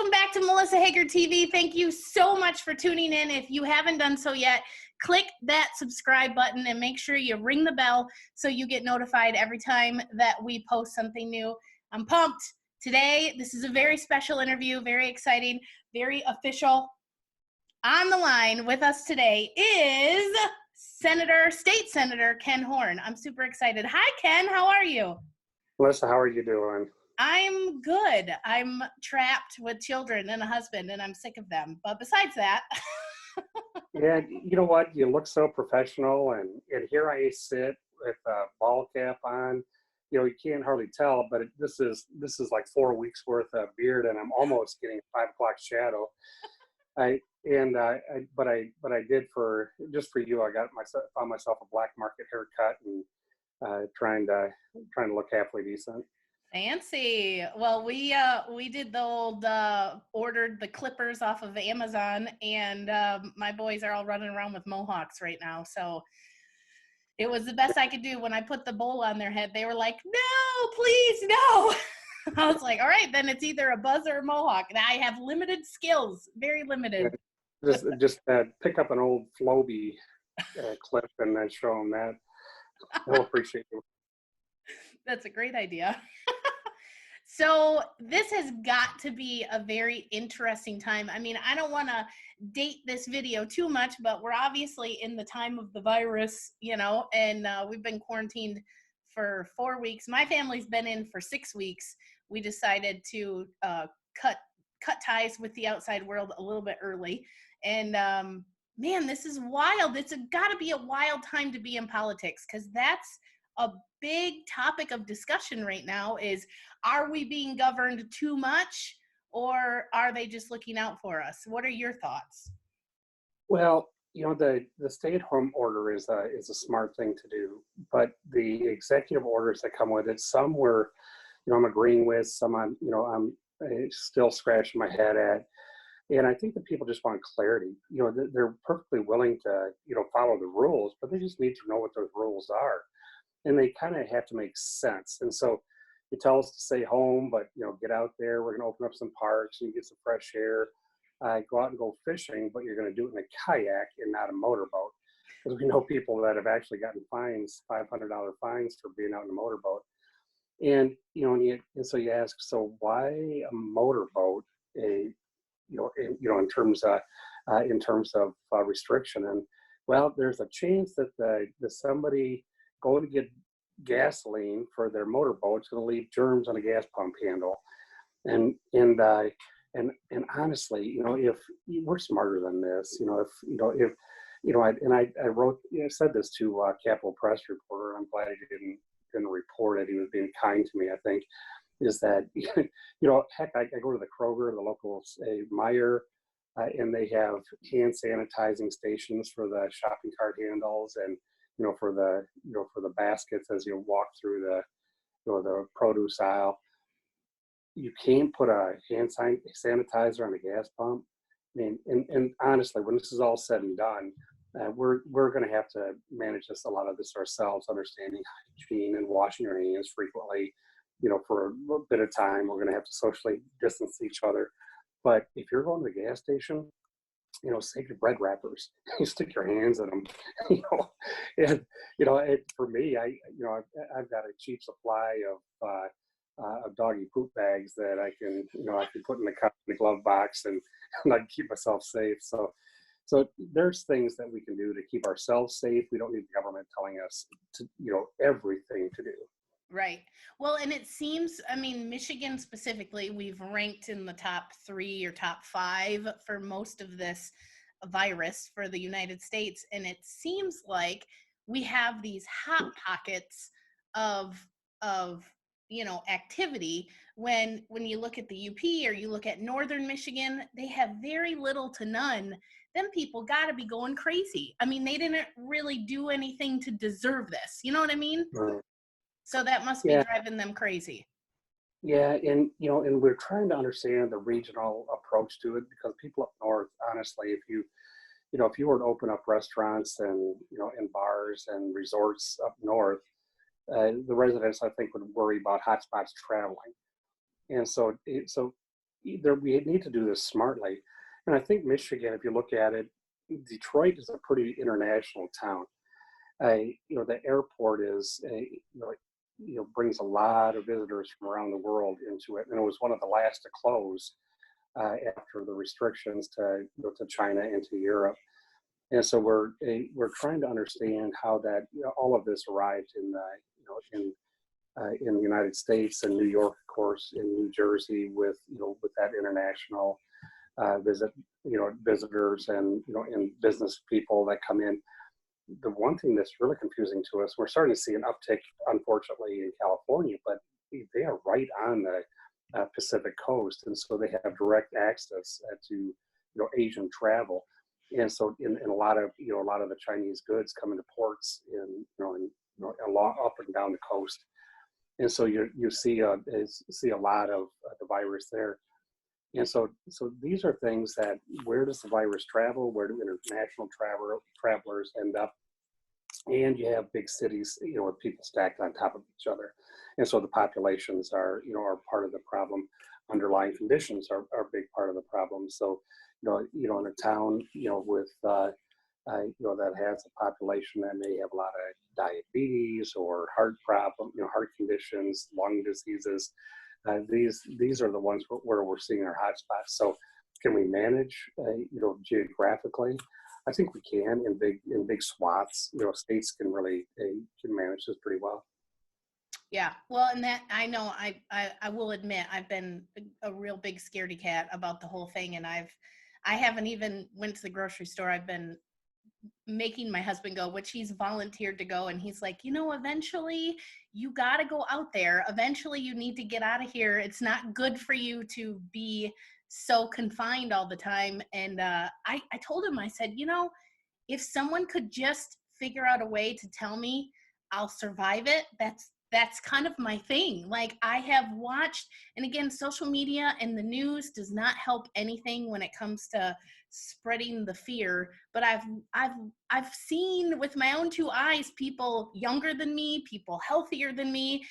welcome back to Melissa Hager TV. Thank you so much for tuning in. If you haven't done so yet, click that subscribe button and make sure you ring the bell so you get notified every time that we post something new. I'm pumped. Today, this is a very special interview, very exciting, very official. On the line with us today is State Senator Ken Horn. I'm super excited. Hi, Ken. How are you? Melissa, how are you doing? I'm good. I'm trapped with children and a husband, and I'm sick of them. But besides that... Yeah, you know what? You look so professional, and here I sit with a ball cap on. You know, you can't hardly tell, but this is like 4 weeks worth of beard, and I'm almost getting a 5 o'clock shadow. But I did for you. I found myself a black market haircut and trying to look halfway decent. Fancy. Well, we did the old ordered the clippers off of Amazon, and my boys are all running around with mohawks right now. So it was the best I could do. When I put the bowl on their head, they were like, "No, please, no." I was like, "All right, then it's either a buzz or a mohawk." And I have limited skills, very limited. Just pick up an old Floby clip and then show them that. They'll appreciate it. That's a great idea. So this has got to be a very interesting time. I mean, I don't want to date this video too much, but we're obviously in the time of the virus, you know, and we've been quarantined for 4 weeks. My family's been in for 6 weeks. We decided to cut ties with the outside world a little bit early. And man, this is wild. It's got to be a wild time to be in politics, because that's a big topic of discussion right now is, are we being governed too much, or are they just looking out for us? What are your thoughts? Well, you know, the stay-at-home order is a smart thing to do, but the executive orders that come with it, some were, you know, I'm agreeing with, some I'm still scratching my head at. And I think that people just want clarity. You know, they're perfectly willing to, you know, follow the rules, but they just need to know what those rules are. And they kind of have to make sense. And so you tell us to stay home, but, you know, get out there. We're going to open up some parks and get some fresh air. Go out and go fishing, but you're going to do it in a kayak and not a motorboat. Because we know people that have actually gotten fines, $500 fines for being out in a motorboat. And, you know, and so you ask, so why a motorboat? In terms of restriction. And well, there's a chance that somebody going to get gasoline for their motorboat's going to leave germs on a gas pump handle. And honestly, you know, if we're smarter than this, I wrote, I said this to Capitol Press reporter. I'm glad he didn't report it. He was being kind to me, I think. Is that, you know, heck, I go to the Kroger, the local Meijer, and they have hand sanitizing stations for the shopping cart handles, and, you know, for the baskets as you walk through the produce aisle. You can't put a hand sanitizer on a gas pump. I mean, and honestly, when this is all said and done, we're going to have to manage a lot of this ourselves, understanding hygiene and washing your hands frequently. You know, for a little bit of time, we're going to have to socially distance each other. But if you're going to the gas station, you know, save your bread wrappers. You stick your hands in them. You know, and you know, for me, I've got a cheap supply of doggy poop bags that I can put in the glove box and I can keep myself safe. So there's things that we can do to keep ourselves safe. We don't need the government telling us to, you know, everything to do. Right. Well, and it seems, I mean, Michigan specifically, we've ranked in the top 3 or top 5 for most of this virus for the United States. And it seems like we have these hot pockets of you know, activity. When you look at the UP or you look at Northern Michigan, they have very little to none. Them people got to be going crazy. I mean, they didn't really do anything to deserve this. You know what I mean? Right. So that must be driving them crazy. Yeah, and you know, and we're trying to understand the regional approach to it, because people up north, honestly, if you were to open up restaurants and, you know, and bars and resorts up north, the residents, I think, would worry about hotspots traveling. And so either we need to do this smartly. And I think Michigan, if you look at it, Detroit is a pretty international town. The airport is brings a lot of visitors from around the world into it, and it was one of the last to close after the restrictions to China and to Europe. And so we're trying to understand how that all of this arrived in the United States and New York, of course, in New Jersey with that international visitors and business people that come in. The one thing that's really confusing to us, we're starting to see an uptick, unfortunately, in California, but they are right on the Pacific coast, and so they have direct access to Asian travel, and so in a lot of the Chinese goods come into ports along up and down the coast, and so you see a lot of the virus there. And so these are things that, where does the virus travel? Where do international travelers end up? And you have big cities, with people stacked on top of each other. And so the populations are part of the problem. Underlying conditions are a big part of the problem. So, in a town, with, that has a population that may have a lot of diabetes or heart problem, heart conditions, lung diseases, these are the ones where we're seeing our hotspots. So can we manage, geographically? I think we can in big swaths. States can really can manage this pretty well. Yeah, well, and that I know I will admit I've been a real big scaredy cat about the whole thing, and I haven't even went to the grocery store. I've been making my husband go, which he's volunteered to go, and he's like, eventually you got to go out there. Eventually you need to get out of here. It's not good for you to be so confined all the time. And I told him, I said, if someone could just figure out a way to tell me I'll survive it, that's kind of my thing. Like, I have watched, and again, social media and the news does not help anything when it comes to spreading the fear. But I've seen with my own two eyes, people younger than me, people healthier than me,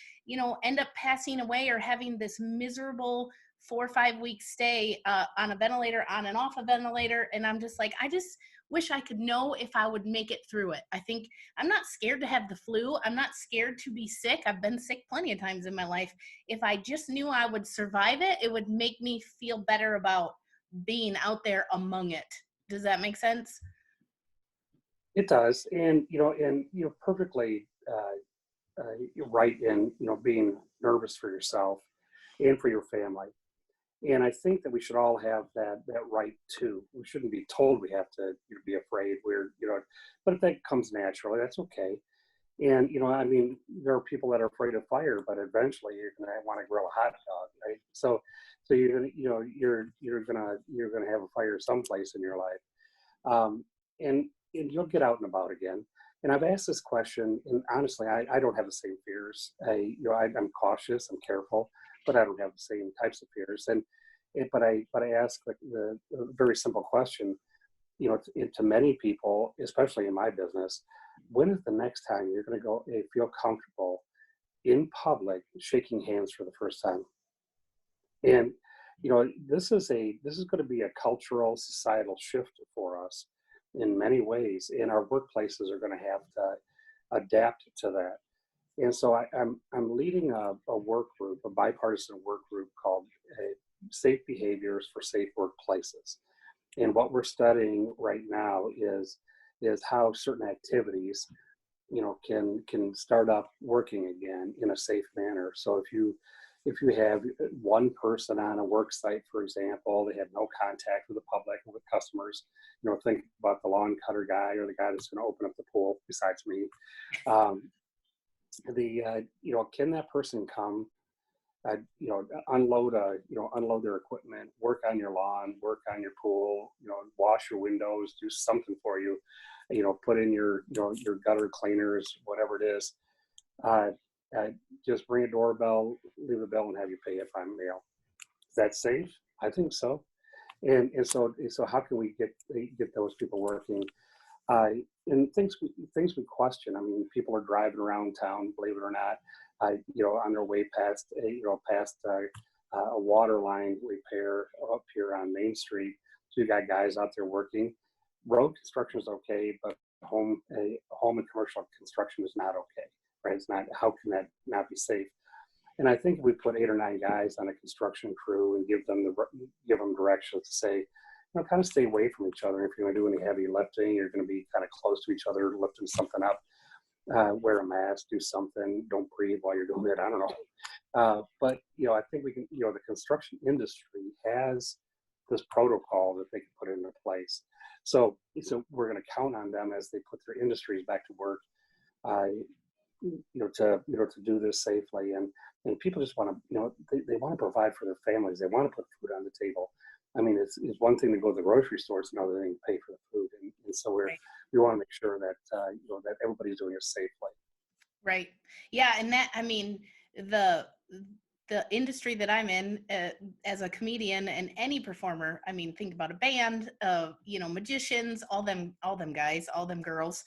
end up passing away or having this miserable 4 or 5 week stay on a ventilator, on and off a ventilator. And I'm just like, I just wish I could know if I would make it through it. I think I'm not scared to have the flu. I'm not scared to be sick. I've been sick plenty of times in my life. If I just knew I would survive it, it would make me feel better about being out there among it. Does that make sense? It does, and perfectly you're right in being nervous for yourself and for your family. And I think that we should all have that right too. We shouldn't be told we have to be afraid. But if that comes naturally, that's okay. And there are people that are afraid of fire, but eventually you're going to want to grill a hot dog, right? So you're going to you're going to have a fire someplace in your life, and you'll get out and about again. And I've asked this question, and honestly, I don't have the same fears. I'm cautious, I'm careful, but I don't have the same types of fears. But I ask the very simple question, to many people, especially in my business, when is the next time you're going to go feel comfortable in public shaking hands for the first time? And this is going to be a cultural, societal shift for us in many ways, and our workplaces are going to have to adapt to that. And so I'm leading a work group, a bipartisan work group called Safe Behaviors for Safe Workplaces. And what we're studying right now is how certain activities, can start up working again in a safe manner. So if you have one person on a work site, for example, they have no contact with the public and with customers, think about the lawn cutter guy or the guy that's going to open up the pool besides me. Can that person come, unload their equipment, work on your lawn, work on your pool, wash your windows, do something for you, put in your gutter cleaners, whatever it is. Just ring a doorbell, leave a bell, and have you pay it by mail. Is that safe? I think so. And so how can we get those people working? And things we question. I mean, people are driving around town, believe it or not, on their way past a water line repair up here on Main Street. So you got guys out there working. Road construction is okay, but home and commercial construction is not okay, right? It's not. How can that not be safe? And I think if we put 8 or 9 guys on a construction crew and give them directions to say, kind of stay away from each other. If you're going to do any heavy lifting, you're going to be kind of close to each other, lifting something up. Wear a mask, do something, don't breathe while you're doing it. I don't know. But, I think we can, the construction industry has this protocol that they can put into place. So we're going to count on them as they put their industries back to work, to do this safely. And people just want to, they want to provide for their families. They want to put food on the table. I mean, it's one thing to go to the grocery store. It's another thing to pay for the food. And so we want to make sure that, that everybody's doing it safely. Right. Yeah. And that, I mean, the industry that I'm in, as a comedian and any performer, I mean, think about a band of, magicians, all them guys, all them girls.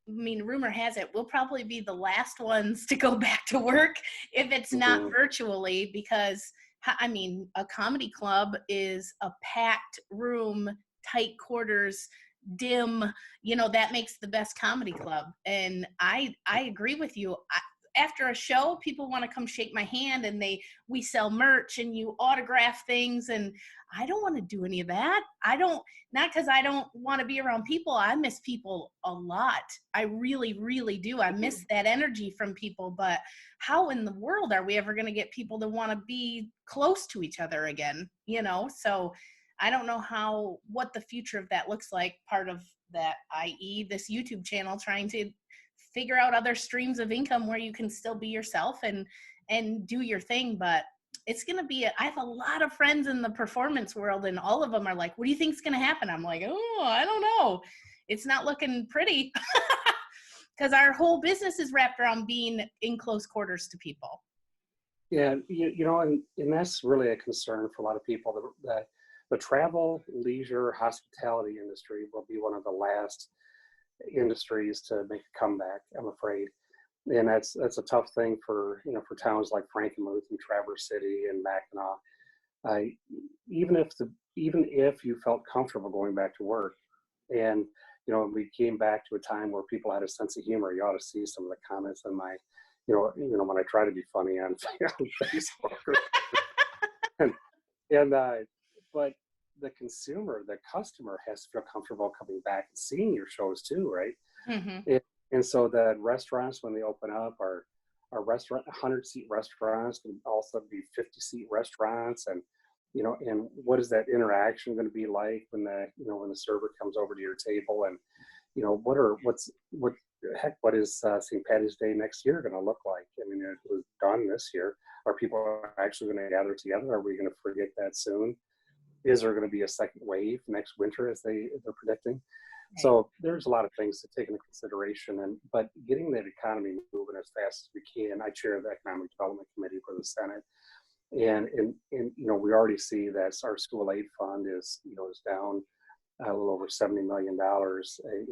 Rumor has it we'll probably be the last ones to go back to work if it's not virtually, because a comedy club is a packed room, tight quarters, dim, that makes the best comedy club. And I agree with you. After a show, people want to come shake my hand, and we sell merch and you autograph things, and I don't want to do any of that. Not because I don't want to be around people. I miss people a lot. I really, really do. I miss that energy from people, but how in the world are we ever going to get people to want to be close to each other again? So I don't know what the future of that looks like. Part of that, i.e. this YouTube channel, trying to figure out other streams of income where you can still be yourself and do your thing. But it's going to be, I have a lot of friends in the performance world, and all of them are like, what do you think is going to happen? I'm like, oh, I don't know. It's not looking pretty, because our whole business is wrapped around being in close quarters to people. Yeah. And that's really a concern for a lot of people. The travel, leisure, hospitality industry will be one of the last industries to make a comeback, I'm afraid. And that's a tough thing for towns like Frankenmuth and Traverse City and Mackinac. Even if you felt comfortable going back to work, and we came back to a time where people had a sense of humor. You ought to see some of the comments on my, when I try to be funny on Facebook. But the customer has to feel comfortable coming back and seeing your shows too, right? Mm-hmm. And so the restaurants, when they open up, are 100-seat restaurants can also be 50-seat restaurants. And and what is that interaction going to be like when the server comes over to your table? And what is St. Patty's Day next year going to look like? I mean, it was done this year. Are people actually going to gather together? Are we going to forget that soon? Is there going to be a second wave next winter, as they're predicting? Right. So there's a lot of things to take into consideration, but getting that economy moving as fast as we can. I chair the Economic Development Committee for the Senate, and we already see that our school aid fund is down a little over $70 million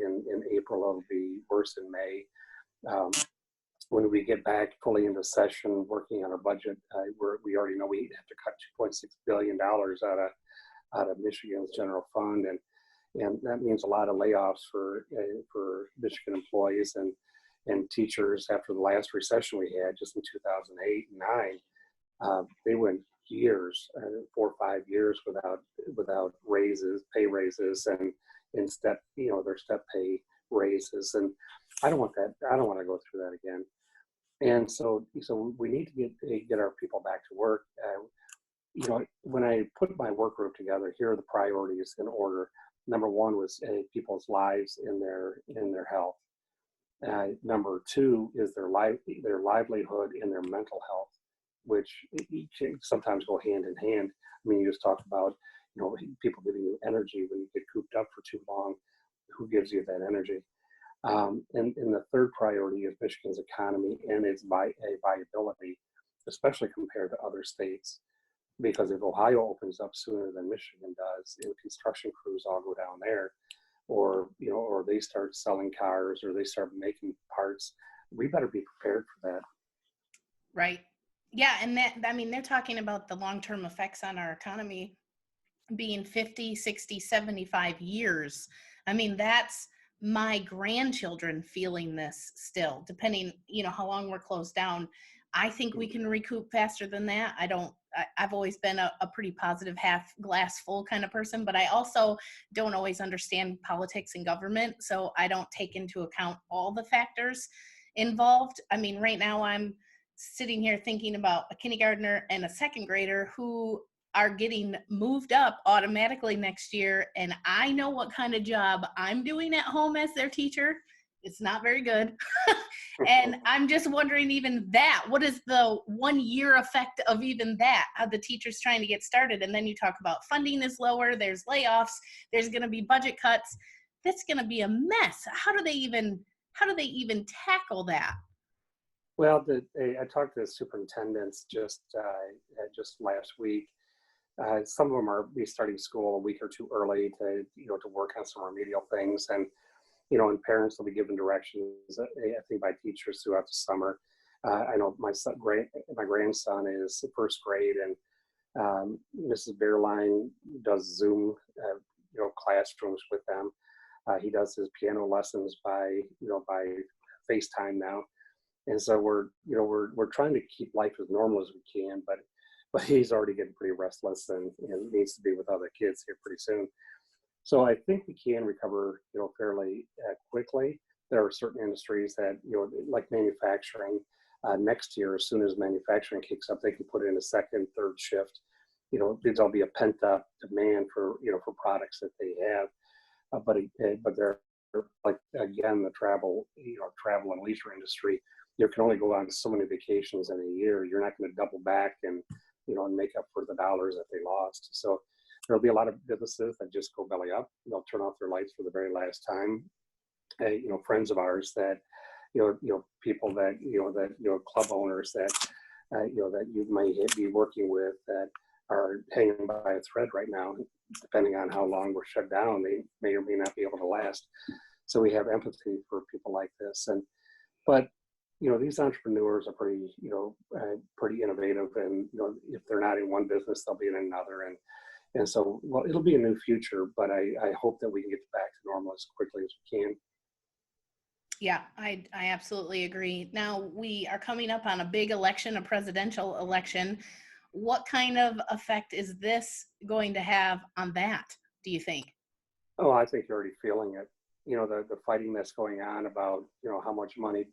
in April. It'll be worse in May. When we get back fully into session, working on our budget, we already know we have to cut $2.6 billion out of Michigan's general fund, and that means a lot of layoffs for Michigan employees and teachers. After the last recession we had, just in 2008 and 9, they went years, 4 or 5 years without pay raises, and their step pay raises. And I don't want that. I don't want to go through that again. And so we need to get our people back to work. When I put my work group together, here are the priorities in order. Number 1 was people's lives in their health. Number 2 is their livelihood and their mental health, which sometimes go hand in hand. I mean, you just talked about people giving you energy when you get cooped up for too long. Who gives you that energy? And the third priority is Michigan's economy and its viability, especially compared to other states. Because if Ohio opens up sooner than Michigan does, and construction crews all go down there, or they start selling cars, or they start making parts, we better be prepared for that. Right. Yeah, and that, I mean, they're talking about the long-term effects on our economy being 50, 60, 75 years. I mean, that's my grandchildren feeling this still, depending, how long we're closed down. I think we can recoup faster than that. I've always been a pretty positive half glass full kind of person, but I also don't always understand politics and government. So I don't take into account all the factors involved. I mean, right now I'm sitting here thinking about a kindergartner and a second grader who are getting moved up automatically next year. And I know what kind of job I'm doing at home as their teacher. It's not very good. And I'm just wondering, even that, what is the 1 year effect of even that? How the teacher's trying to get started. And then you talk about funding is lower, there's layoffs, there's going to be budget cuts. That's going to be a mess. How do they even tackle that? Well, I talked to the superintendents just last week. Some of them are be starting school a week or two early to work on some remedial things, and parents will be given directions, I think, by teachers throughout the summer. I know my grandson is first grade, and Mrs. Beerline does Zoom, classrooms with them. He does his piano lessons by FaceTime now, and so we're trying to keep life as normal as we can, but he's already getting pretty restless and needs to be with other kids here pretty soon. So I think we can recover, fairly quickly. There are certain industries that, like manufacturing, next year, as soon as manufacturing kicks up, they can put in a second, third shift. There'll be a pent up demand for products that they have. But they're like, again, the travel and leisure industry, you can only go on so many vacations in a year. You're not going to double back and make up for the dollars that they lost. So there'll be a lot of businesses that just go belly up. They'll turn off their lights for the very last time. Friends of ours that, people that club owners that you might be working with that are hanging by a thread right now. Depending on how long we're shut down, they may or may not be able to last. So we have empathy for people like this. But these entrepreneurs are pretty innovative, and if they're not in one business, they'll be in another, and so, well, it'll be a new future, but I hope that we can get back to normal as quickly as we can. Yeah, I absolutely agree. Now we are coming up on a big election, a presidential election. What kind of effect is this going to have on that, do you think? Oh, I think you're already feeling it. The fighting that's going on about how much money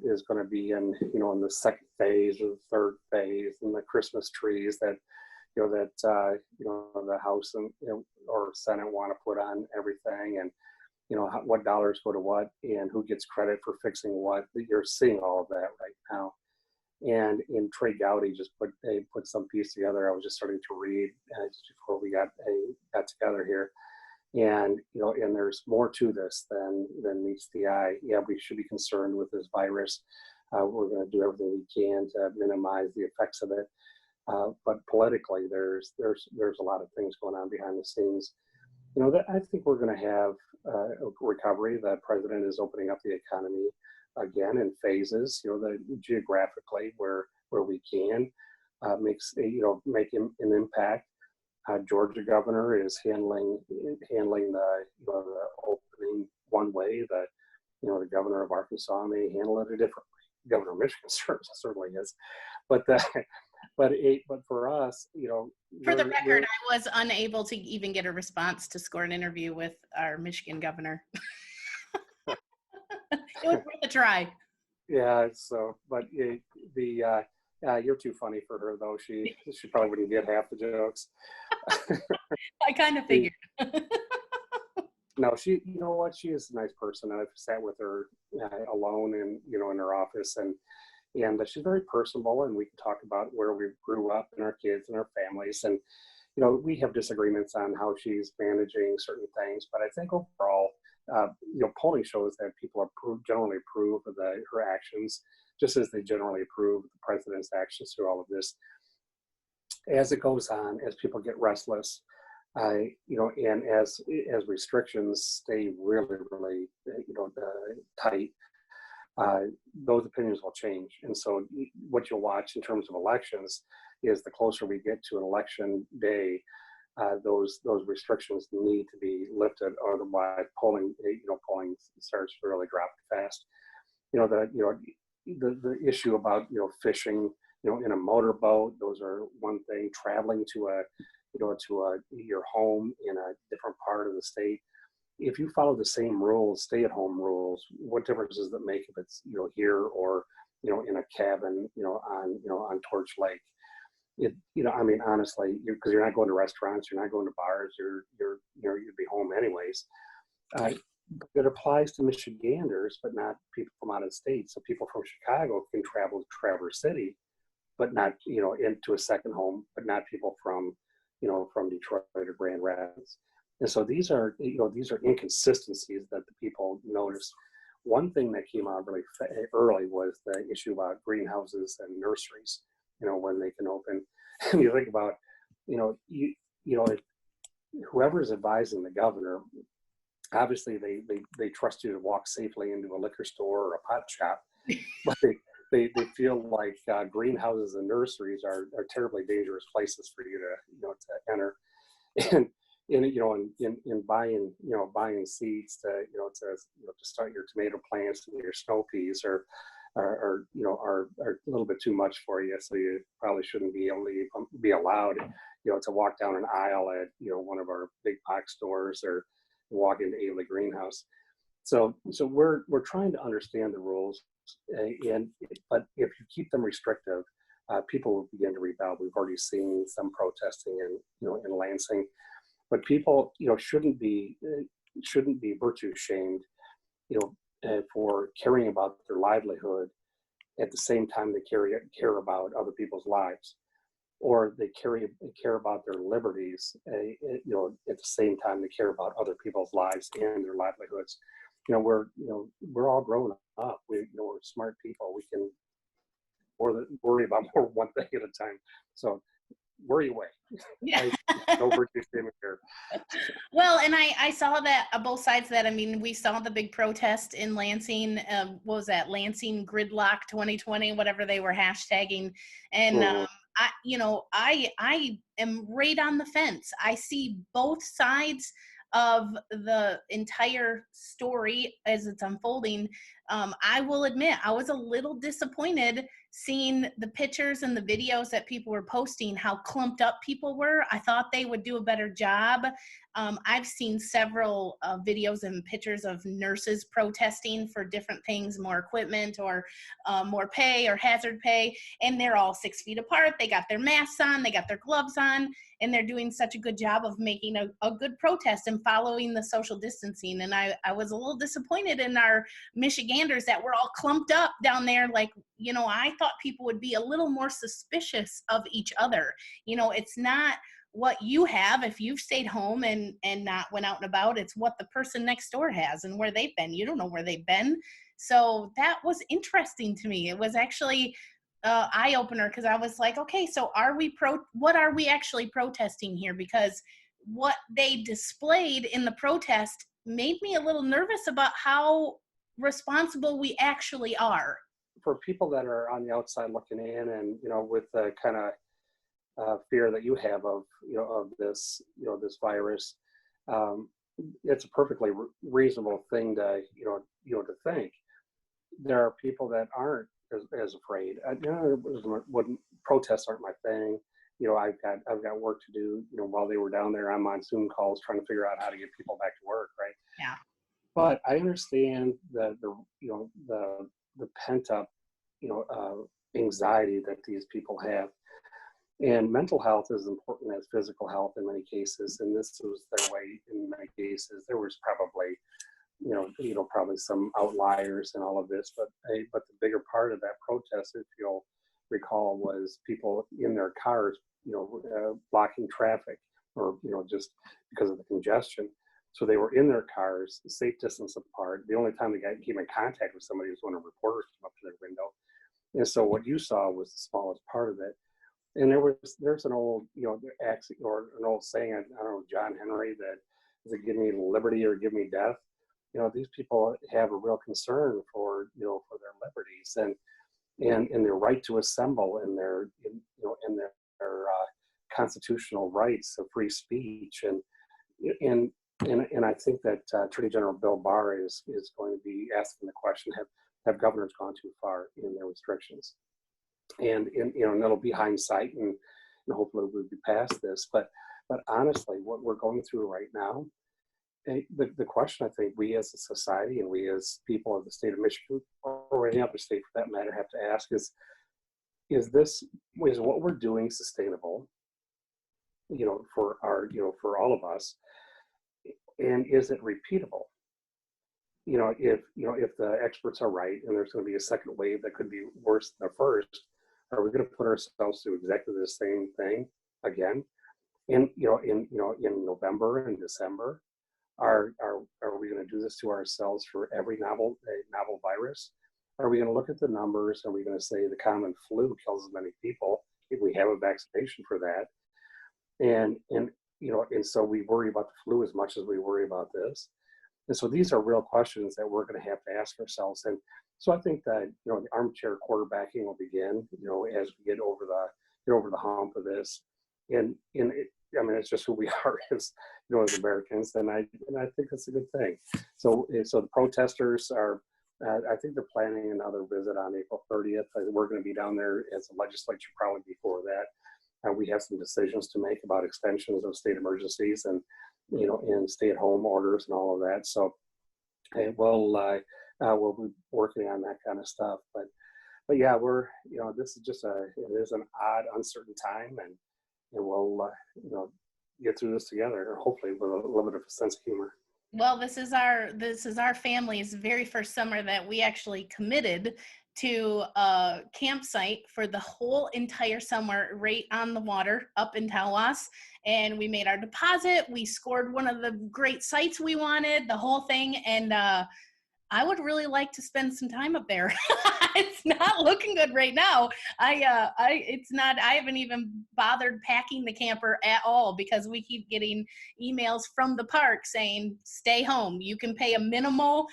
is going to be in the second phase or the third phase, and the Christmas trees that the House and or Senate want to put on everything, and what dollars go to what, and who gets credit for fixing what. You're seeing all of that right now. And in Trey Gowdy just put some piece together. I was just starting to read just before we got together here, and and there's more to this than meets the eye. Yeah, we should be concerned with this virus. We're going to do everything we can to minimize the effects of it. But politically, there's a lot of things going on behind the scenes. That I think we're going to have a recovery. The president is opening up the economy again in phases. The geographically where we can make an impact. Georgia governor is handling the opening one way. The governor of Arkansas may handle it a different way. Governor of Michigan certainly is, but but for us, For the record, I was unable to even get a response to score an interview with our Michigan governor. It was worth a try. Yeah. So, but you're too funny for her, though. She probably wouldn't get half the jokes. I kind of figured. No, she. You know what? She is a nice person. I've sat with her alone in her office, and she's very personable, and we can talk about where we grew up and our kids and our families, and we have disagreements on how she's managing certain things, but I think overall, polling shows that people generally approve of her actions, just as they generally approve of the president's actions through all of this. As it goes on, as people get restless, and as restrictions stay really, really, tight, those opinions will change. And so what you'll watch in terms of elections is the closer we get to an election day, those restrictions need to be lifted, otherwise polling starts to really drop fast. The issue about fishing in a motorboat, those are one thing. Traveling to your home in a different part of the state, if you follow the same rules, stay-at-home rules, what difference does it make if it's here or in a cabin on Torch Lake? I mean, honestly, because you're not going to restaurants, you're not going to bars, you'd be home anyways. It applies to Michiganders, but not people from out of state. So people from Chicago can travel to Traverse City, but not into a second home, but not people from Detroit or Grand Rapids. And so these are inconsistencies that the people notice. One thing that came out really early was the issue about greenhouses and nurseries. When they can open. And you think about, whoever's advising the governor, obviously they trust you to walk safely into a liquor store or a pot shop, but they feel like greenhouses and nurseries are terribly dangerous places for you to enter. And in buying seeds to start your tomato plants and your snow peas are a little bit too much for you, so you probably shouldn't be allowed to walk down an aisle at one of our big box stores or walk into Ailey Greenhouse. So we're trying to understand the rules, but if you keep them restrictive, people will begin to rebel. We've already seen some protesting in Lansing, but people shouldn't be virtue shamed for caring about their livelihood at the same time they care about other people's lives, or they care about their liberties at the same time they care about other people's lives and their livelihoods. We're all grown up. We're smart people. We can worry about more one thing at a time. So worry away. Yeah. No virtue statement here. Well, and I saw that both sides of that. I mean, we saw the big protest in Lansing. What was that? Lansing Gridlock 2020, whatever they were hashtagging. And I am right on the fence. I see both sides of the entire story as it's unfolding. I will admit I was a little disappointed seeing the pictures and the videos that people were posting, how clumped up people were. I thought they would do a better job. I've seen several videos and pictures of nurses protesting for different things, more equipment or more pay or hazard pay, and they're all 6 feet apart. They got their masks on, they got their gloves on, and they're doing such a good job of making a good protest and following the social distancing. And I was a little disappointed in our Michiganders that we're all clumped up down there. Like, I thought people would be a little more suspicious of each other. It's not what you have if you've stayed home and not went out and about. It's what the person next door has and where they've been. You don't know where they've been. So that was interesting to me. It was actually eye-opener, because I was like, okay, so what are we actually protesting here? Because what they displayed in the protest made me a little nervous about how responsible we actually are. For people that are on the outside looking in, and with the kind of fear that you have of this virus, it's a perfectly reasonable thing to think. There are people that aren't as afraid. Protests aren't my thing. I've got work to do. While they were down there, I'm on Zoom calls trying to figure out how to get people back to work. Right. Yeah. But I understand the pent up anxiety that these people have. And mental health is important as physical health in many cases, and this was their way in many cases. There was probably, probably some outliers in all of this, but the bigger part of that protest, if you'll recall, was people in their cars, blocking traffic, or just because of the congestion. So they were in their cars, safe distance apart. The only time they came in contact with somebody was when a reporter came up to their window. And so what you saw was the smallest part of it. And there's an old, or an old saying, I don't know, John Henry, that is it give me liberty or give me death? these people have a real concern for, for their liberties and their right to assemble and in their constitutional rights of free speech. And I think that Attorney General Bill Barr is going to be asking the question: Have governors gone too far in their restrictions? And it'll be hindsight, and hopefully we'll be past this. But honestly, what we're going through right now, the question I think we as a society and we as people of the state of Michigan, or any other state for that matter, have to ask is what we're doing sustainable? For for all of us, and is it repeatable? If the experts are right and there's going to be a second wave that could be worse than the first, are we going to put ourselves through exactly the same thing again? In November and December, are we going to do this to ourselves for every novel virus? Are we going to look at the numbers? Are we going to say the common flu kills as many people if we have a vaccination for that? And so we worry about the flu as much as we worry about this. And so these are real questions that we're going to have to ask ourselves. And so I think that the armchair quarterbacking will begin, as we get over the hump of this. And it's just who we are as as Americans, and I think that's a good thing. So the protesters are. I think they're planning another visit on April 30th. We're going to be down there as a legislature probably before that. We have some decisions to make about extensions of state emergencies and stay-at-home orders and all of that. So we'll be working on that kind of stuff. But yeah, we're this is just it is an odd, uncertain time, and we'll get through this together, hopefully with a little bit of a sense of humor. Well, this is our family's very first summer that we actually committed to a campsite for the whole entire summer right on the water up in Tawas. And we made our deposit. We scored one of the great sites we wanted, the whole thing. And I would really like to spend some time up there. It's not looking good right now. I haven't even bothered packing the camper at all because we keep getting emails from the park saying, stay home. You can pay a minimal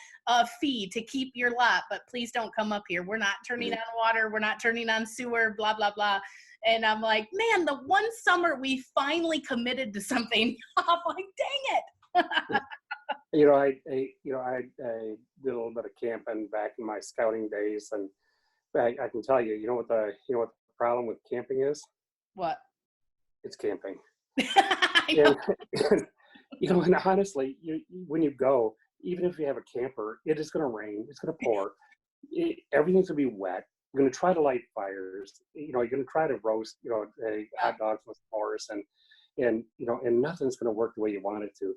fee to keep your lot, but please don't come up here. We're not turning on water. We're not turning on sewer, blah, blah, blah. And I'm like, man, the one summer we finally committed to something. I'm like, dang it. I did a little bit of camping back in my scouting days, and I can tell you, what the problem with camping is? What? It's camping. and honestly, when you go, even if you have a camper, it is going to rain, it's going to pour, everything's going to be wet. You're going to try to light fires. You're going to try to roast, hot dogs with s'mores, and nothing's going to work the way you want it to.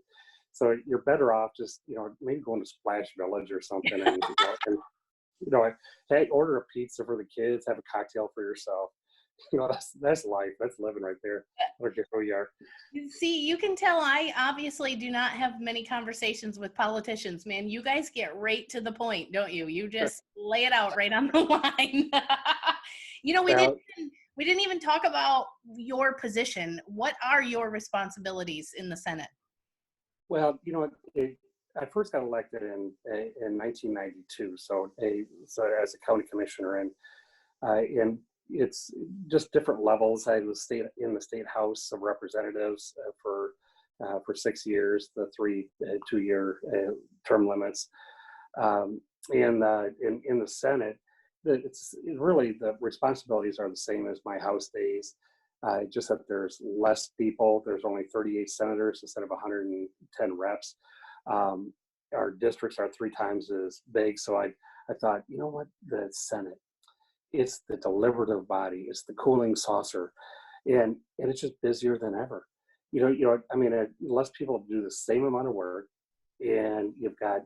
So you're better off just, maybe going to Splash Village or something, and hey, order a pizza for the kids, have a cocktail for yourself. That's life. That's living right there. I don't care who you are. See, you can tell I obviously do not have many conversations with politicians, man. You guys get right to the point, don't you? You just lay it out right on the line. We didn't even talk about your position. What are your responsibilities in the Senate? Well, I first got elected in 1992, so as a county commissioner, and it's just different levels. I was in the state House of Representatives for 6 years, the 2-year term limits, and in the Senate, it's really the responsibilities are the same as my House days. Just that there's less people. There's only 38 senators instead of 110 reps. Our districts are 3 times as big. So I thought, the Senate, it's the deliberative body, it's the cooling saucer, and it's just busier than ever. Less people do the same amount of work, and you've got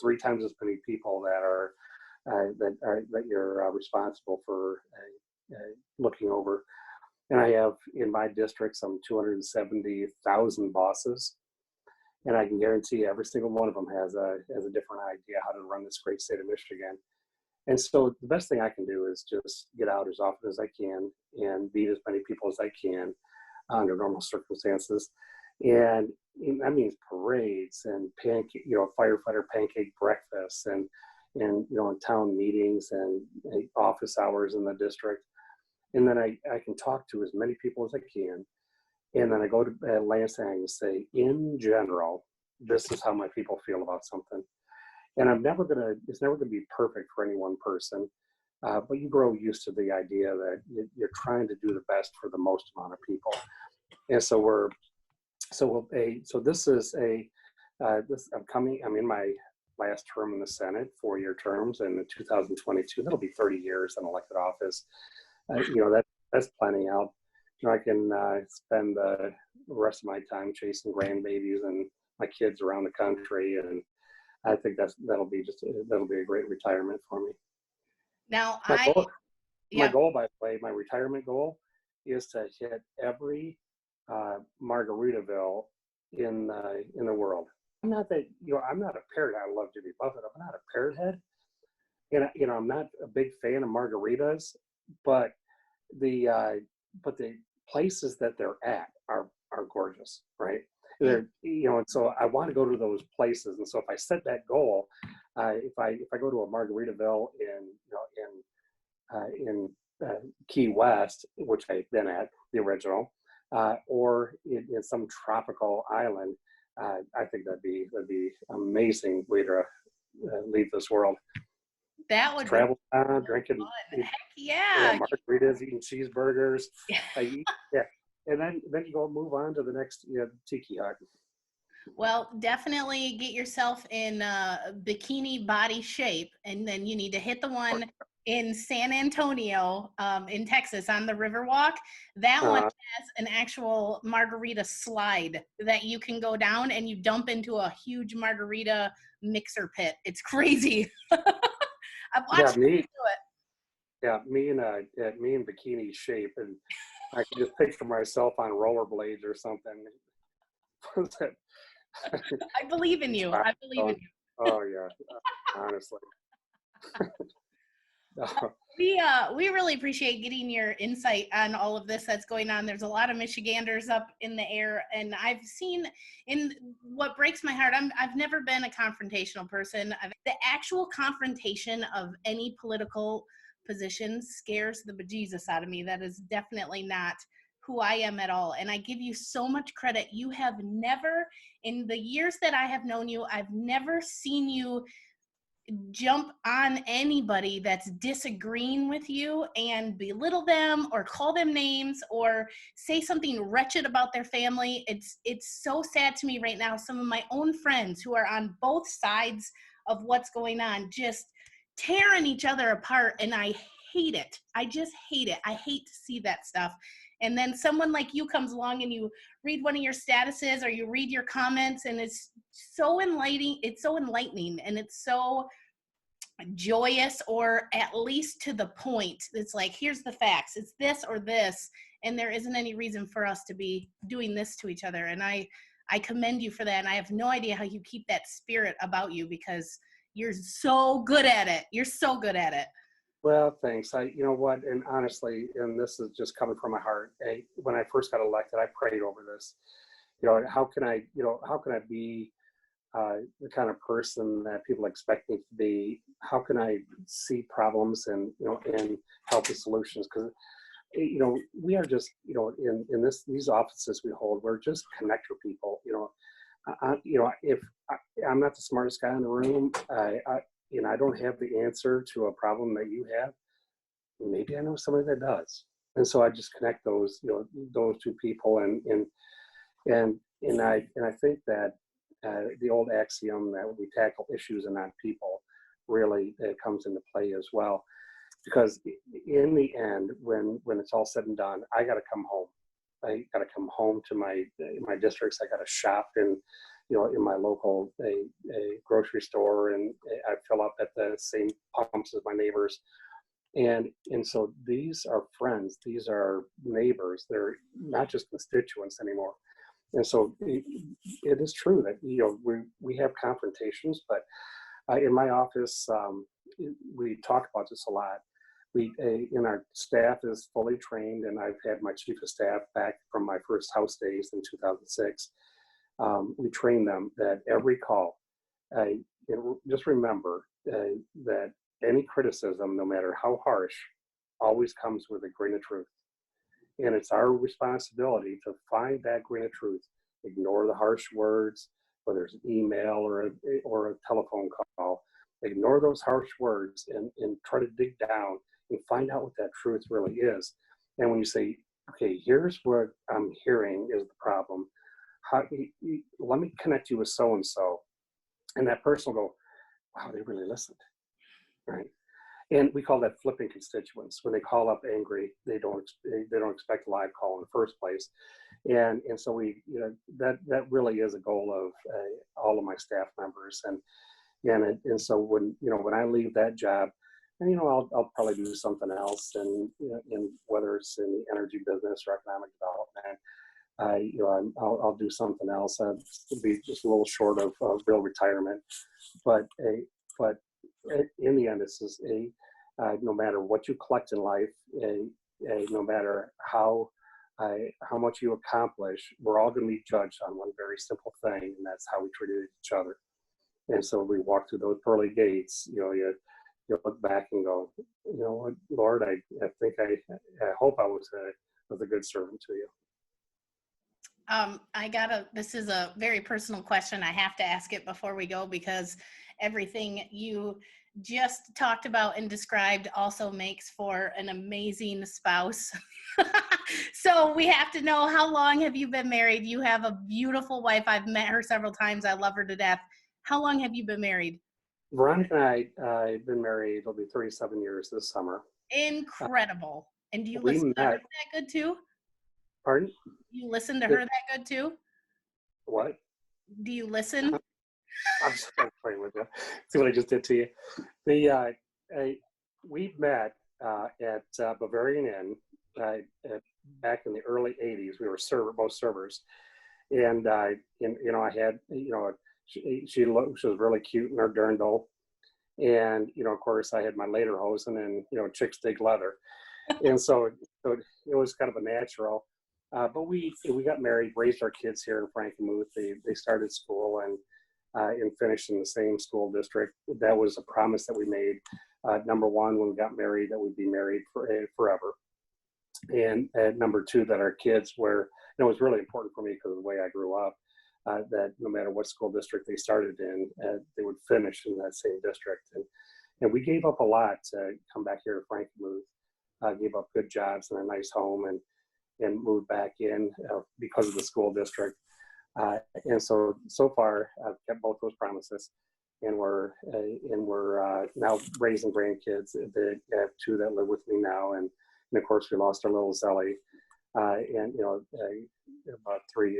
3 times as many people that you're responsible for looking over. And I have in my district some 270,000 bosses, and I can guarantee every single one of them has a different idea how to run this great state of Michigan. And so the best thing I can do is just get out as often as I can and meet as many people as I can under normal circumstances. And that means parades and firefighter pancake breakfasts and in town meetings and office hours in the district. And then I can talk to as many people as I can. And then I go to Lansing and say, in general, this is how my people feel about something. And it's never gonna be perfect for any one person. But you grow used to the idea that you're trying to do the best for the most amount of people. And so this is I'm in my last term in the Senate, 4-year terms, and in 2022, that'll be 30 years in elected office. That's planning out. I can spend the rest of my time chasing grandbabies and my kids around the country, and I think that'll be a great retirement for me. Now, my goal, by the way, my retirement goal is to hit every Margaritaville in the world. I'm not a parrot. I love Jimmy Buffett. I'm not a parrot head, and I'm not a big fan of margaritas, but the places that they're at are gorgeous, right? And so I want to go to those places. And so if I set that goal, if I go to a Margaritaville in Key West, which I've been at, the original, or in some tropical island, I think that'd be amazing way to leave this world. That would travel down, drinking, heck yeah, margaritas, eating cheeseburgers, and then you go move on to the next tiki hut. Well, definitely get yourself in bikini body shape, and then you need to hit the one in San Antonio, in Texas, on the Riverwalk. That one has an actual margarita slide that you can go down, and you dump into a huge margarita mixer pit. It's crazy. I've watched me. Yeah, me in bikini shape, and I can just picture myself on rollerblades or something. I believe in you. I believe in you. Oh yeah, honestly. We really appreciate getting your insight on all of this that's going on. There's a lot of Michiganders up in the air, and I've seen, in what breaks my heart, I've never been a confrontational person. The actual confrontation of any political position scares the bejesus out of me. That is definitely not who I am at all. And I give you so much credit. You have never, in the years that I have known you, I've never seen you jump on anybody that's disagreeing with you and belittle them or call them names or say something wretched about their family. It's so sad to me right now. Some of my own friends who are on both sides of what's going on just tearing each other apart, and I hate it. I just hate it. I hate to see that stuff. And then someone like you comes along and you read one of your statuses or you read your comments, and it's so enlightening. It's so enlightening, and it's so joyous, or at least to the point. It's like, here's the facts. It's this or this, and there isn't any reason for us to be doing this to each other. And I commend you for that. And I have no idea how you keep that spirit about you, because you're so good at it. You're so good at it. Well, thanks. You know what, and honestly, and this is just coming from my heart, when I first got elected, I prayed over this. How can I be the kind of person that people expect me to be? How can I see problems and help with solutions? Because we are just in these offices we hold, we're just connector people. If I'm not the smartest guy in the room, I don't have the answer to a problem that you have, maybe I know somebody that does, and so I just connect those two people, and I think that the old axiom that we tackle issues and not people really comes into play as well, because in the end, when it's all said and done, I got to come home. I got to come home to my districts. I got to shop in my local a grocery store, and I fill up at the same pumps as my neighbors. And so these are friends, these are neighbors, they're not just constituents anymore. And so it is true that we have confrontations, but in my office we talk about this a lot. Our staff is fully trained, and I've had my chief of staff back from my first House days in 2006. we train them that every call, just remember that any criticism, no matter how harsh, always comes with a grain of truth. And it's our responsibility to find that grain of truth, ignore the harsh words, whether it's an email or a telephone call, ignore those harsh words and try to dig down and find out what that truth really is. And when you say, okay, here's what I'm hearing is the problem, let me connect you with so-and-so. And that person will go, wow, they really listened, right? And we call that flipping constituents. When they call up angry, they don't expect a live call in the first place. And so we, that really is a goal of all of my staff members. And so when I leave that job, and I'll probably do something else, and whether it's in the energy business or economic development, I'll do something else. It'll be just a little short of real retirement, but in the end, this is no matter what you collect in life, no matter how much you accomplish, we're all going to be judged on one very simple thing, and that's how we treated each other. And so we walk through those pearly gates. You look back and go, Lord, I think I hope I was a good servant to you. This is a very personal question. I have to ask it before we go, because everything you just talked about and described also makes for an amazing spouse. So we have to know, how long have you been married? You have a beautiful wife. I've met her several times. I love her to death. How long have you been married? Veronica and I've been married, it'll be 37 years this summer. Incredible. And do you We listen to her met. that good too? Pardon? You listen to her that good too? What? Do you listen? I'm just playing with you. See what I just did to you? We met at Bavarian Inn back in the early 80s. We were both servers. And, I had, she was really cute in her dirndl. And, of course, I had my lederhosen and, chicks dig leather. And so it was kind of a natural. But we got married, raised our kids here in Frankenmuth. They started school and finished in the same school district. That was a promise that we made. Number one, when we got married, that we'd be married forever. And number two, that our kids were, it was really important for me because of the way I grew up, that no matter what school district they started in, they would finish in that same district. And we gave up a lot to come back here to Frankenmuth, gave up good jobs and a nice home, and moved back in because of the school district. And so far, I've kept both those promises, and we're now raising grandkids. They have two that live with me now, and of course we lost our little Zelly, about 2.5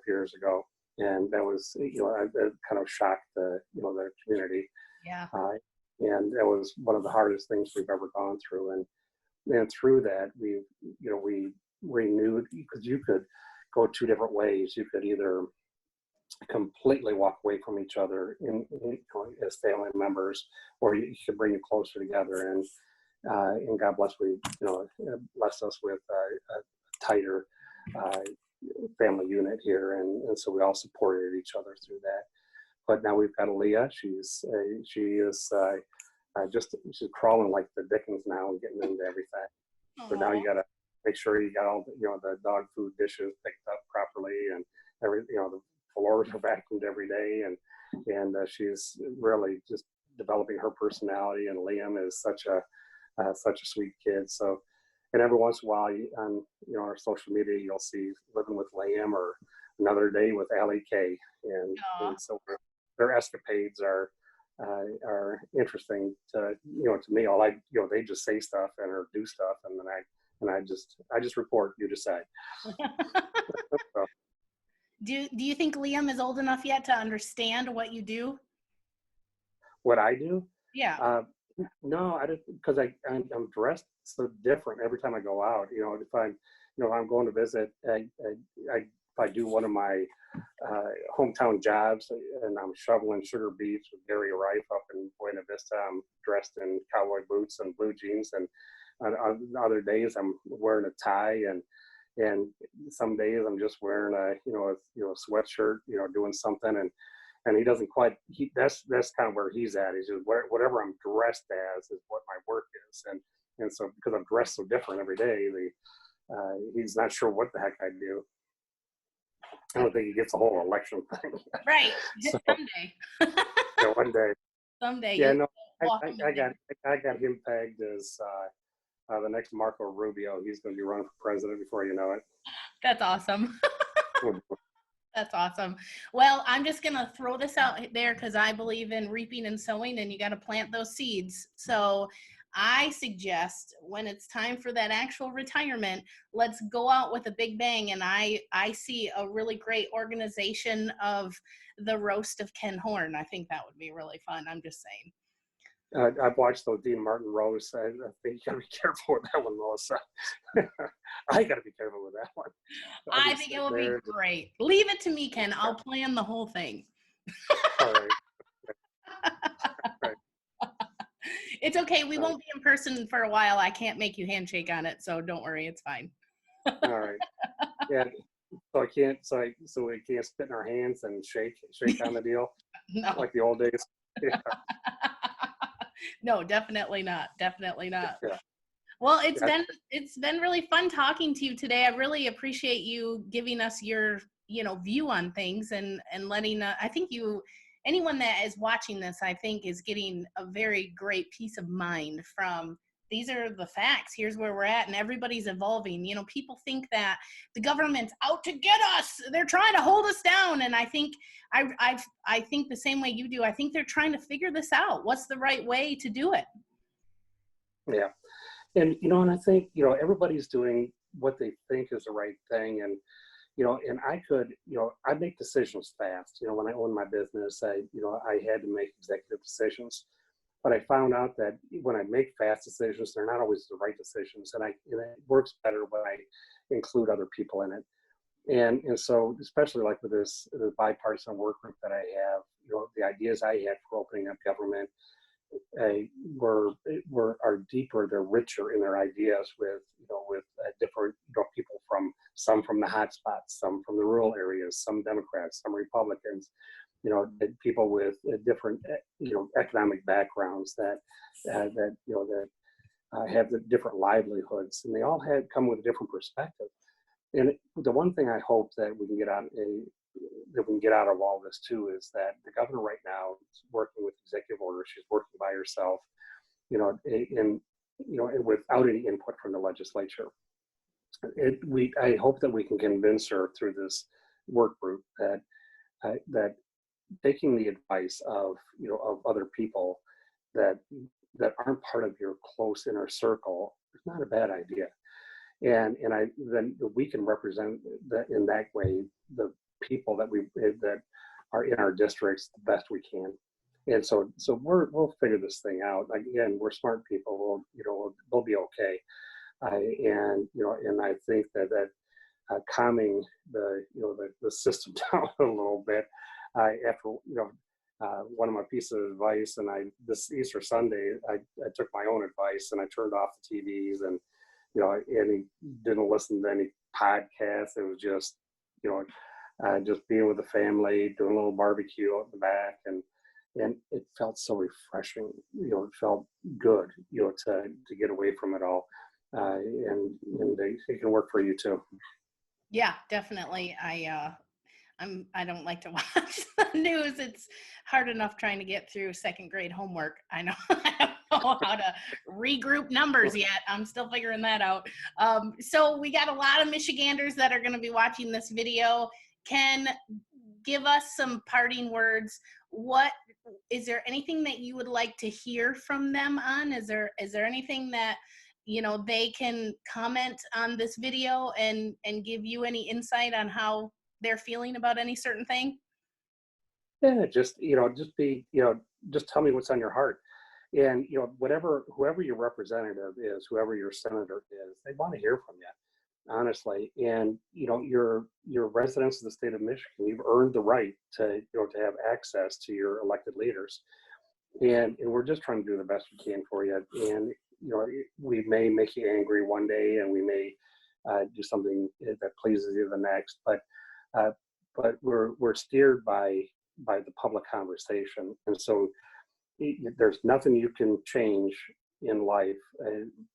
years ago, and that was it kind of shocked the community. Yeah. And that was one of the hardest things we've ever gone through, and through that we renewed, because you could go two different ways. You could either completely walk away from each other as family members, or you could bring you closer together. And God bless blessed us with a tighter family unit here, and so we all supported each other through that. But now we've got Leah. She's crawling like the Dickens now and getting into everything. So now you got to make sure you got all the dog food dishes picked up properly, and the floors are vacuumed every day, and she's really just developing her personality. And Liam is such a sweet kid. So, and every once in a while on our social media, you'll see living with Liam, or another day with Allie K. And so their escapades are interesting to me. They just say stuff or do stuff, and then I just report, you decide. So, do you think Liam is old enough yet to understand what you do? What I do? Yeah. No, I don't, because I'm dressed so different every time I go out. If I'm going to visit, if I do one of my hometown jobs and I'm shoveling sugar beets with Gary Rife up in Buena Vista, I'm dressed in cowboy boots and blue jeans, and on other days I'm wearing a tie, And some days I'm just wearing a sweatshirt, doing something, and he doesn't quite. That's kind of where he's at. He's just whatever I'm dressed as is what my work is, and so because I'm dressed so different every day, he's not sure what the heck I do. I don't think he gets the whole election thing. Right. So Someday. one day, Someday yeah, you'll no, walk him in there. I got him pegged as the next Marco Rubio. He's going to be running for president before you know it. That's awesome. That's awesome. Well, I'm just going to throw this out there because I believe in reaping and sowing, and you got to plant those seeds. So I suggest when it's time for that actual retirement, let's go out with a big bang. And I see a really great organization of the roast of Ken Horn. I think that would be really fun. I'm just saying. I've watched those Dean Martin roasts. I think you got to be careful with that one, Melissa. I got to be careful with that one. I think it will be great. Leave it to me, Ken. I'll plan the whole thing. All right. Right. It's okay. We won't be in person for a while. I can't make you handshake on it, so don't worry. It's fine. All right. Yeah. So we can't spit in our hands and shake on the deal. No. Like the old days. Yeah. No, definitely not. Definitely not. Yeah. Well, it's been really fun talking to you today. I really appreciate you giving us your, view on things and letting I think anyone that is watching this, I think is getting a very great peace of mind from these are the facts. Here's where we're at, and everybody's evolving. People think that the government's out to get us. They're trying to hold us down, and I think I think the same way you do. I think they're trying to figure this out. What's the right way to do it? Yeah. And I think, everybody's doing what they think is the right thing. And I make decisions fast. When I owned my business, I had to make executive decisions. But I found out that when I make fast decisions, they're not always the right decisions. And it works better when I include other people in it. And so, especially like with the bipartisan work group that I have, the ideas I had for opening up government are deeper. They're richer in their ideas with different people some from the hot spots, some from the rural areas, some Democrats, some Republicans, people with different economic backgrounds that have the different livelihoods, and they all come with a different perspective. And the one thing I hope that we can get out of all this too is that the governor right now is working with executive orders. She's working by herself, and without any input from the legislature. I hope that we can convince her through this work group that taking the advice of other people that aren't part of your close inner circle is not a bad idea. And then we can represent that in that way the people that are in our districts the best we can. And so we'll figure this thing out. Again, we're smart people. We'll be okay. And I think that calming the system down a little bit after one of my pieces of advice, and this Easter Sunday I took my own advice and I turned off the TVs and he didn't listen to any podcasts. It was just just being with the family, doing a little barbecue out in the back, and it felt so refreshing. It felt good, to get away from it all, and it can work for you too. Yeah, definitely. I don't like to watch the news. It's hard enough trying to get through second grade homework. I know I don't know how to regroup numbers yet. I'm still figuring that out. So we got a lot of Michiganders that are going to be watching this video. Ken, give us some parting words. Is there anything that you would like to hear from them on? Is there anything that they can comment on this video and give you any insight on how they're feeling about any certain thing? Yeah, just tell me what's on your heart. And whoever your representative is, whoever your senator is, they want to hear from you, honestly. And you're residents of the state of Michigan. You've earned the right to have access to your elected leaders, and we're just trying to do the best we can for you. And we may make you angry one day, and we may do something that pleases you the next. Uh, but we're steered by the public conversation, and so there's nothing you can change in life.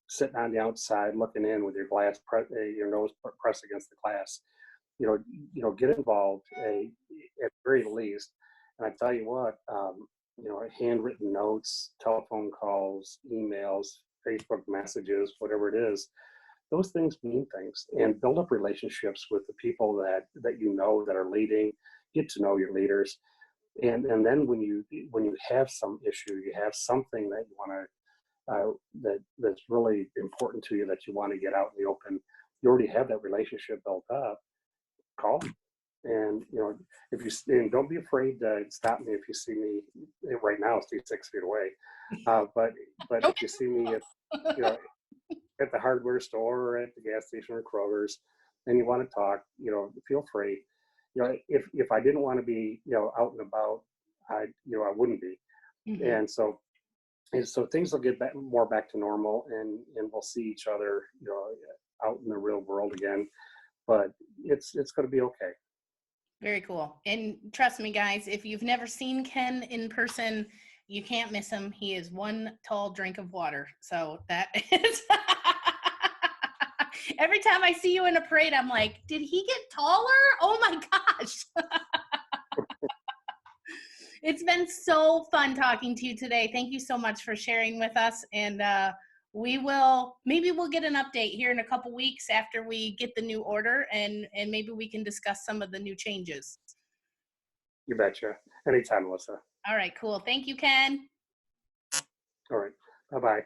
Sitting on the outside, looking in with your your nose pressed against the glass. Get involved at the very least. And I tell you what, handwritten notes, telephone calls, emails, Facebook messages, whatever it is, those things mean things, and build up relationships with the people that that are leading. Get to know your leaders, and then when you have some issue, you have something that you want to that's really important to you that you want to get out in the open. You already have that relationship built up. Call me. And if and don't be afraid to stop me if you see me. Right now, stay 6 feet away. But if you see me you know at the hardware store or at the gas station or Kroger's, and you want to talk, feel free. If I didn't want to be out and about, I wouldn't be. Mhm. And so things will get more back to normal, and we'll see each other out in the real world again. But it's going to be okay. Very cool. And trust me, guys, if you've never seen Ken in person, you can't miss him. He is one tall drink of water. So that is. Every time I see you in a parade, I'm like, did he get taller? Oh my gosh. It's been so fun talking to you today. Thank you so much for sharing with us. And maybe we'll get an update here in a couple weeks after we get the new order, and maybe we can discuss some of the new changes. You betcha. Anytime, Melissa. All right, cool. Thank you, Ken. All right. Bye-bye.